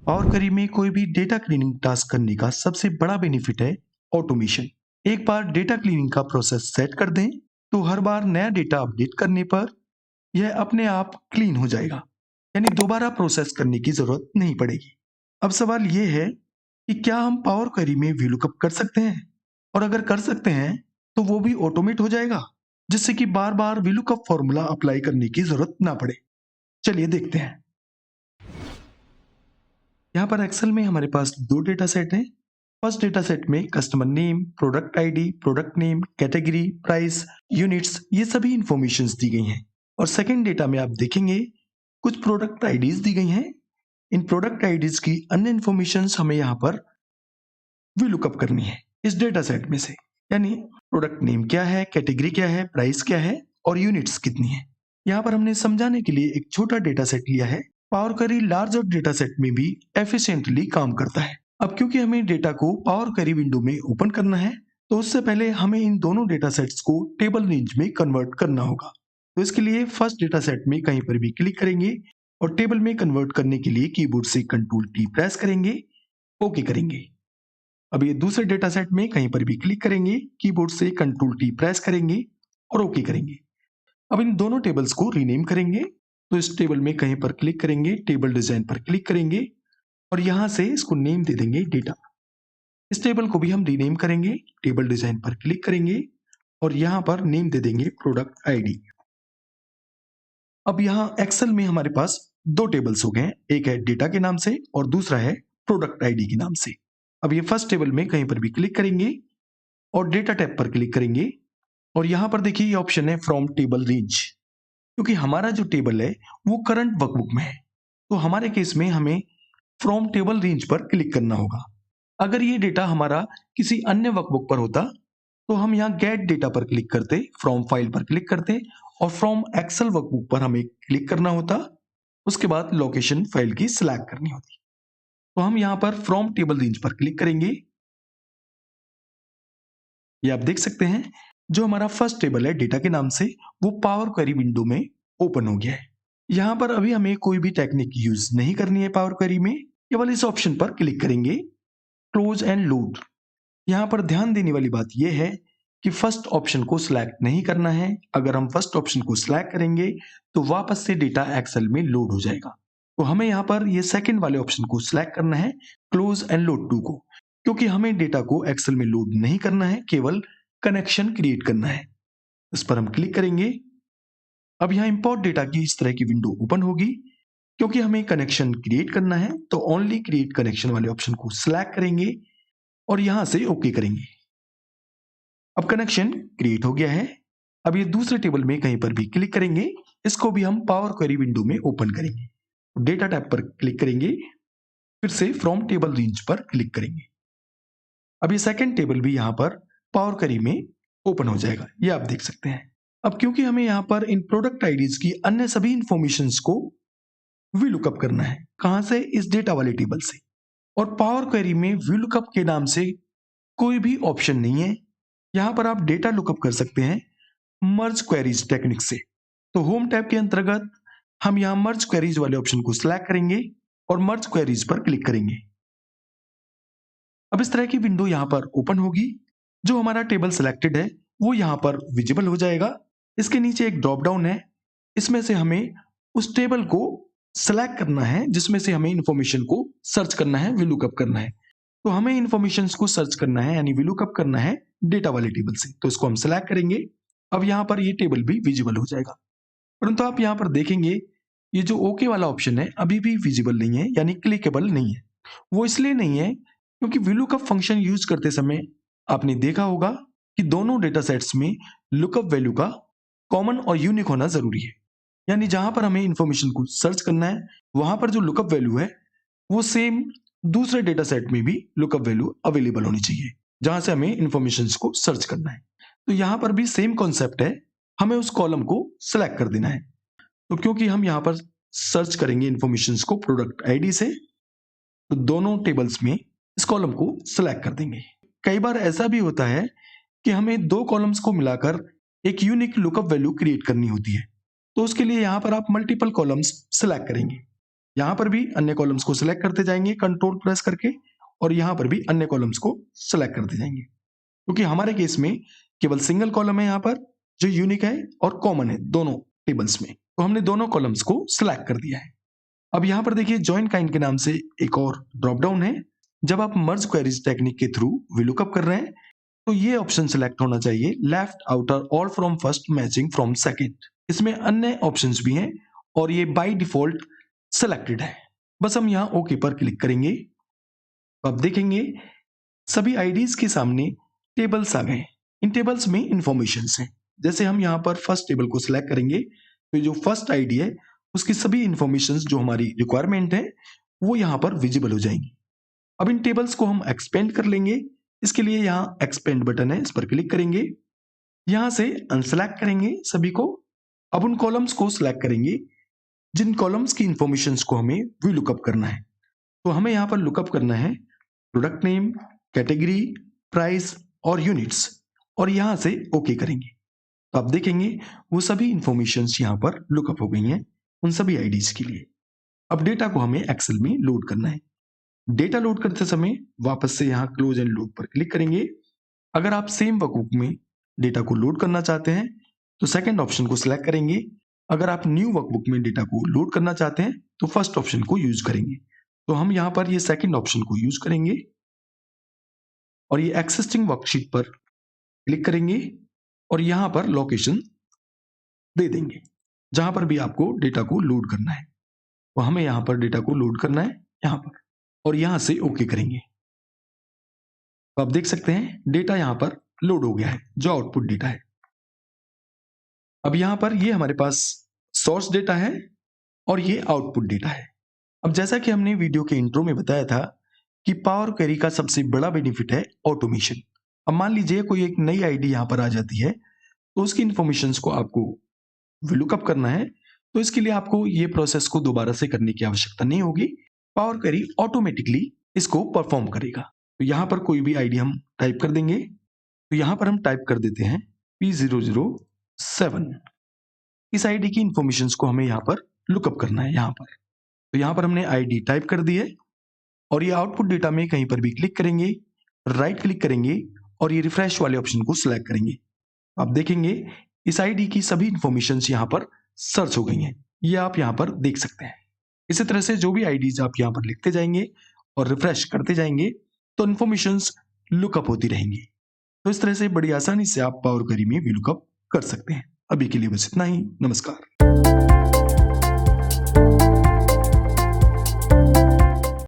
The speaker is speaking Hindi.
पावर क्वेरी में कोई भी डेटा क्लीनिंग टास्क करने का सबसे बड़ा बेनिफिट है ऑटोमेशन। एक बार डेटा क्लीनिंग का प्रोसेस सेट कर दें तो हर बार नया डेटा अपडेट करने पर यह अपने आप क्लीन हो जाएगा, यानी दोबारा प्रोसेस करने की जरूरत नहीं पड़ेगी। अब सवाल यह है कि क्या हम पावर क्वेरी में VLOOKUP कर सकते हैं, और अगर कर सकते हैं तो वो भी ऑटोमेट हो जाएगा, जिससे कि बार बार VLOOKUP फॉर्मूला अप्लाई करने की जरूरत ना पड़े। चलिए देखते हैं। यहाँ पर एक्सेल में हमारे पास दो डेटा सेट हैं। फर्स्ट डेटा सेट में customer name, product ID, product name, category, price, units, ये सभी इंफॉर्मेशन दी गई हैं। और सेकंड डेटा में आप देखेंगे कुछ प्रोडक्ट आईडीज दी गई हैं। इन प्रोडक्ट आईडीज की अन्य इंफॉर्मेशन हमें यहाँ पर भी लुकअप करनी है इस डेटा सेट में से, यानी प्रोडक्ट नेम क्या है, कैटेगरी क्या है, प्राइस क्या है और यूनिट्स कितनी है। यहाँ पर हमने समझाने के लिए एक छोटा डेटा सेट लिया है। Power query larger data set में भी एफिशिएंटली काम करता है। अब क्योंकि हमें डेटा को पावर क्वेरी विंडो में ओपन करना है, तो उससे पहले हमें इन दोनों डेटा सेट्स को टेबल रेंज में कन्वर्ट करना होगा। तो इसके लिए फर्स्ट डेटा सेट में कहीं पर भी क्लिक करेंगे और टेबल में कन्वर्ट करने के लिए कीबोर्ड से Ctrl+T प्रेस करेंगे, ओके करेंगे। अब ये दूसरे डेटा सेट में कहीं पर भी क्लिक करेंगे, कीबोर्ड से Ctrl+T प्रेस करेंगे और ओके करेंगे। अब इन दोनों टेबल्स को रीनेम करेंगे। तो इस टेबल में कहीं पर क्लिक करेंगे, टेबल डिजाइन पर क्लिक करेंगे और यहां से इसको नेम दे देंगे डेटा। इस टेबल को भी हम रीनेम करेंगे, टेबल डिजाइन पर क्लिक करेंगे और यहां पर नेम दे देंगे प्रोडक्ट आईडी। अब यहाँ एक्सेल में हमारे पास दो टेबल्स हो गए, एक है डेटा के नाम से और दूसरा है प्रोडक्ट आईडी के नाम से। अब ये फर्स्ट टेबल में कहीं पर भी क्लिक करेंगे और डेटा टैब पर क्लिक करेंगे और यहां पर देखिए ये ऑप्शन है फ्रॉम टेबल रेंज। क्योंकि हमारा जो टेबल है वो करंट वर्कबुक में है, तो हमारे केस में हमें फ्रॉम टेबल रेंज पर क्लिक करना होगा। अगर ये डेटा हमारा किसी अन्य वर्कबुक पर होता तो हम यहाँ गेट डेटा पर क्लिक करते, फ्रॉम फाइल पर क्लिक करते और फ्रॉम एक्सेल वर्कबुक पर हमें क्लिक करना होता। उसके बाद लोकेशन फाइल की सिलेक्ट करनी होती। तो हम यहाँ पर फ्रॉम टेबल रेंज पर क्लिक करेंगे। ये आप देख सकते हैं जो हमारा फर्स्ट टेबल है डेटा के नाम से वो पावर क्वेरी विंडो में ओपन हो गया है। यहाँ पर अभी हमें कोई भी टेक्निक यूज नहीं करनी है पावर क्वेरी में, केवल इस ऑप्शन पर क्लिक करेंगे, क्लोज एंड लोड। यहाँ पर ध्यान देने वाली बात यह है कि फर्स्ट ऑप्शन को सिलेक्ट नहीं करना है। अगर हम फर्स्ट ऑप्शन को सिलेक्ट करेंगे तो वापस से डेटा एक्सेल में लोड हो जाएगा। तो हमें यहाँ पर ये सेकंड वाले ऑप्शन को सिलेक्ट करना है, क्लोज एंड लोड टू को, क्योंकि हमें डेटा को एक्सेल में लोड नहीं करना है, केवल कनेक्शन क्रिएट करना है। इस पर हम क्लिक करेंगे। अब यहाँ इंपोर्ट डेटा की इस तरह की विंडो ओपन होगी। क्योंकि हमें कनेक्शन क्रिएट करना है तो ओनली क्रिएट कनेक्शन वाले ऑप्शन को सिलेक्ट करेंगे और यहां से ओके करेंगे। अब कनेक्शन क्रिएट हो गया है। अब ये दूसरे टेबल में कहीं पर भी क्लिक करेंगे, इसको भी हम पावर क्वेरी विंडो में ओपन करेंगे। डेटा टैब पर क्लिक करेंगे, फिर से फ्रॉम टेबल रेंज पर क्लिक करेंगे। अब ये सेकंड टेबल भी यहाँ पर पावर क्वेरी में ओपन हो जाएगा, ये आप देख सकते हैं। अब क्योंकि हमें यहाँ पर इन प्रोडक्ट आईडीज की अन्य सभी इंफॉर्मेशन को VLOOKUP करना है, कहां से, इस डेटा वाले टेबल से। और पावर क्वेरी में VLOOKUP के नाम से कोई भी ऑप्शन नहीं है। यहां पर आप डेटा लुकअप कर सकते हैं मर्ज क्वेरीज टेक्निक से। तो होम टैब के अंतर्गत हम यहां मर्ज क्वेरीज वाले ऑप्शन को सिलेक्ट करेंगे और मर्ज क्वेरीज पर क्लिक करेंगे। अब इस तरह की विंडो यहां पर ओपन होगी। जो हमारा टेबल सिलेक्टेड है वो यहां पर विजिबल हो जाएगा। इसके नीचे एक ड्रॉप डाउन है, इसमें से हमें उस टेबल को सिलेक्ट करना है जिसमें से हमें इंफॉर्मेशन को सर्च करना है, VLOOKUP करना है। तो हमें इंफॉर्मेशन को सर्च करना है यानी VLOOKUP करना है डेटा वाले टेबल से, तो इसको हम सिलेक्ट करेंगे। अब यहाँ पर ये टेबल भी विजिबल हो जाएगा। परंतु आप यहाँ पर देखेंगे ये जो ओके वाला ऑप्शन है अभी भी विजिबल नहीं है, यानी क्लिकेबल नहीं है। वो इसलिए नहीं है क्योंकि VLOOKUP फंक्शन यूज करते समय आपने देखा होगा कि दोनों डेटा सेट्स में लुकअप वैल्यू का कॉमन और यूनिक होना जरूरी है। यानी जहां पर हमें इंफॉर्मेशन को सर्च करना है वहां पर जो लुकअप वैल्यू है वो सेम दूसरे डेटा सेट में भी लुकअप वैल्यू अवेलेबल होनी चाहिए जहां से हमें इंफॉर्मेशन को सर्च करना है। तो यहां पर भी सेम कॉन्सेप्ट है, हमें उस कॉलम को सिलेक्ट कर देना है। तो क्योंकि हम यहां पर सर्च करेंगे इंफॉर्मेशन को प्रोडक्ट आईडी से, तो दोनों टेबल्स में इस कॉलम को सिलेक्ट कर देंगे। कई बार ऐसा भी होता है कि हमें दो कॉलम्स को मिलाकर एक यूनिक लुकअप वैल्यू क्रिएट करनी होती है। तो उसके लिए यहां पर आप मल्टीपल कॉलम्स सिलेक्ट करेंगे। यहाँ पर भी अन्य कॉलम्स को सिलेक्ट करते जाएंगे कंट्रोल प्रेस करके, और यहाँ पर भी अन्य कॉलम्स को सिलेक्ट करते जाएंगे, क्योंकि हमारे केस में केवल सिंगल कॉलम है यहाँ पर जो यूनिक है और कॉमन है दोनों टेबल्स में, तो हमने दोनों कॉलम्स को सिलेक्ट कर दिया है। अब यहाँ पर देखिए जॉइन काइंड के नाम से एक और ड्रॉप डाउन है। जब आप मर्ज क्वेरीज टेक्निक के थ्रू VLOOKUP कर रहे हैं तो ये ऑप्शन सिलेक्ट होना चाहिए, left outer all from first matching from second. इसमें अन्य ऑप्शंस भी हैं और ये बाय डिफॉल्ट सिलेक्टेड है। बस हम यहाँ ओके पर क्लिक करेंगे तो आप देखेंगे सभी आईडीज के सामने टेबल्स आ गए। इन टेबल्स में इंफॉर्मेशन है। जैसे हम यहाँ पर फर्स्ट टेबल को सिलेक्ट करेंगे तो जो फर्स्ट आईडी है उसकी सभी इंफॉर्मेशन जो हमारी रिक्वायरमेंट है वो यहाँ पर विजिबल हो जाएंगी। अब इन टेबल्स को हम एक्सपेंड कर लेंगे। इसके लिए यहाँ एक्सपेंड बटन है, इस पर क्लिक करेंगे, यहां से अनसेलेक्ट करेंगे सभी को। अब उन कॉलम्स को सिलेक्ट करेंगे जिन कॉलम्स की इंफॉर्मेशन को हमें VLOOKUP करना है। तो हमें यहाँ पर लुकअप करना है प्रोडक्ट नेम, कैटेगरी, प्राइस और यूनिट्स, और यहां से ओके करेंगे तो आप देखेंगे वो सभी इंफॉर्मेशन यहाँ पर लुकअप हो गई हैं उन सभी आईडीज के लिए। अब डेटा को हमें एक्सेल में लोड करना है। डेटा लोड करते समय वापस से यहाँ क्लोज एंड लोड पर क्लिक करेंगे। अगर आप सेम वर्कबुक में डेटा को लोड करना चाहते हैं तो सेकंड ऑप्शन को सिलेक्ट करेंगे। अगर आप न्यू वर्कबुक में डेटा को लोड करना चाहते हैं तो फर्स्ट ऑप्शन को यूज करेंगे। तो हम यहाँ पर ये सेकंड ऑप्शन को यूज करेंगे और ये एक्सिस्टिंग वर्कशीट पर क्लिक करेंगे और यहाँ पर लोकेशन दे देंगे जहां पर भी आपको डेटा को लोड करना है। तो हमें यहाँ पर डेटा को लोड करना है यहाँ पर, और यहां से ओके करेंगे। तो आप देख सकते हैं डेटा यहाँ पर लोड हो गया है जो आउटपुट डेटा है। अब यहाँ पर ये हमारे पास सोर्स डेटा है और ये आउटपुट डेटा है। अब जैसा कि हमने वीडियो के इंट्रो में बताया था कि पावर क्वेरी का सबसे बड़ा बेनिफिट है ऑटोमेशन। अब मान लीजिए कोई एक नई आईडी यहाँ पर आ जाती है तो उसकी इंफॉर्मेशन को आपको VLOOKUP करना है, तो इसके लिए आपको ये प्रोसेस को दोबारा से करने की आवश्यकता नहीं होगी। पावर क्वेरी ऑटोमेटिकली इसको परफॉर्म करेगा। तो यहाँ पर कोई भी आईडी हम टाइप कर देंगे। तो यहाँ पर हम टाइप कर देते हैं P007। इस आईडी की इंफॉर्मेशन को हमें यहाँ पर लुकअप करना है यहाँ पर। तो यहाँ पर हमने आईडी टाइप कर दी है और ये आउटपुट डेटा में कहीं पर भी क्लिक करेंगे, राइट क्लिक करेंगे और ये रिफ्रेश वाले ऑप्शन को सिलेक्ट करेंगे। आप देखेंगे इस आईडी की सभी इंफॉर्मेशन यहाँ पर सर्च हो गई हैं। ये आप यहाँ पर देख सकते हैं। इसी तरह से जो भी आईडीज आप यहाँ पर लिखते जाएंगे और रिफ्रेश करते जाएंगे तो इंफॉर्मेशन लुकअप होती रहेंगी। तो इस तरह से बड़ी आसानी से आप पावर क्वेरी में VLOOKUP कर सकते हैं। अभी के लिए बस इतना ही। नमस्कार।